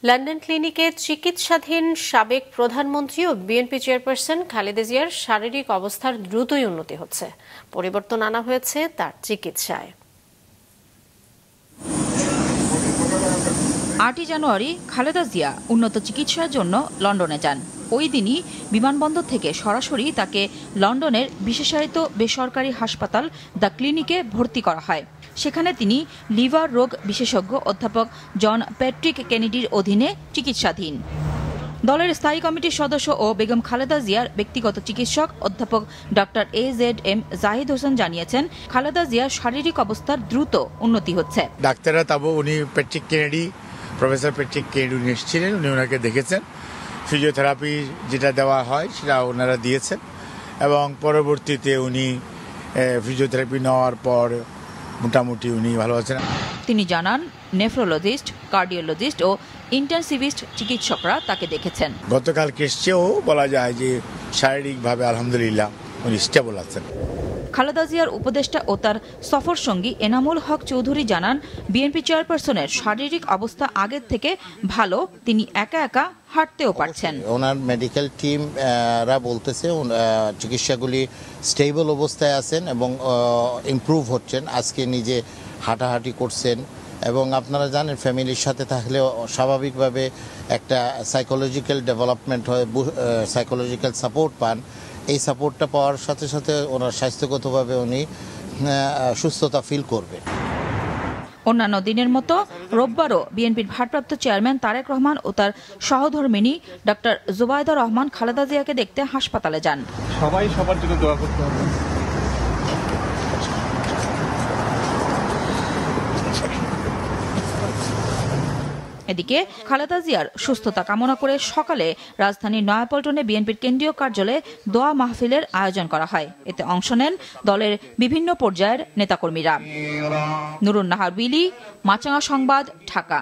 London ক্লিনিকে চিকিৎসাধীন সাবেক প্রধানমন্ত্রী ও বিএনপি চেয়ারপারসন খালেদা জিয়ার শারীরিক অবস্থার দ্রুতই উন্নতি হচ্ছে। পরিবর্তন আনা হয়েছে তার চিকিৎসায়। 8 জানুয়ারি খালেদা জিয়া উন্নত চিকিৎসার জন্য লন্ডনে যান। ওই দিনই বিমানবন্দর থেকে সরাসরি তাকে লন্ডনের বিশেষায়িত বেসরকারি হাসপাতাল দ্য ক্লিনিকে ভর্তি করা হয়। সেখানে তিনি লিভার রোগ বিশেষজ্ঞ অধ্যাপক জন প্যাট্রিক কেনেডির অধীনে চিকিৎসাধীন। দলের স্থায়ী কমিটির সদস্য ও বেগম খালেদা জিয়ার ব্যক্তিগত চিকিৎসক অধ্যাপক ডক্টর AZM জাহিদ হোসেন জানিয়েছেন, খালেদা জিয়ার শারীরিক অবস্থার দ্রুত উন্নতি হচ্ছে। ডাক্তাররা উনি Patrick Kennedy, professor Patrick Kennedy উনি এসেছিলেন, উনি ওনাকে দেখেছেন, ফিজিওথেরাপি যেটা দেওয়া হয় সেটা ওনারা দিয়েছেন এবং পরবর্তীতে উনি ফিজিওথেরাপি নেওয়ার পর মোটামুটি উনি ভালো আছেন। তিনি জানান, নেফ্রোলজিস্ট, কার্ডিওলজিস্ট ও ইন্টেনসিভিস্ট চিকিৎসকরা তাকে দেখেছেন। গতকালকে এসেও বলা যায় যে শারীরিকভাবে আলহামদুলিল্লাহ উনি স্টেবল আছেন। খালেদা জিয়ার উপদেষ্টা ও তার সফর সঙ্গী এনামুল হক চৌধুরী জানান, বিএনপি চেয়ারপারসনের শারীরিক অবস্থা আগের থেকে ভালো, তিনি একা একা হাঁটতেও পারছেন। ওনার মেডিকেল টিম রা বলতেছে চিকিৎসাগুলি স্টেবল অবস্থায় আছেন এবং ইমপ্রুভ হচ্ছেন। আজকে নিজে হাঁটাহাঁটি করছেন এবং আপনারা জানেন ফ্যামিলির সাথে থাকলে স্বাভাবিকভাবে একটা সাইকোলজিক্যাল ডেভেলপমেন্ট হয়, সাইকোলজিক্যাল সাপোর্ট পান। এই সাপোর্টটা পাওয়ার সাথে সাথে ওনার স্বাস্থ্যগতভাবে উনি সুস্থতা ফিল করবেন। অন্যান্য দিনের মতো রোববারও বিএনপির ভারপ্রাপ্ত চেয়ারম্যান তারেক রহমান ও তার সহধর্মিণী ডক্টর জুবাইদা রহমান খালেদা জিয়াকে দেখতে হাসপাতালে যান। সবাই সবার জন্য দোয়া করতে হবে। এদিকে খালেদা জিয়ার সুস্থতা কামনা করে সকালে রাজধানীর নয়াপল্টনে বিএনপির কেন্দ্রীয় কার্যালয়ে দোয়া মাহফিলের আয়োজন করা হয়। এতে অংশ নেন দলের বিভিন্ন পর্যায়ের নেতাকর্মীরা। নুরুন নাহার বিলি, মাছরাঙা সংবাদ, ঢাকা।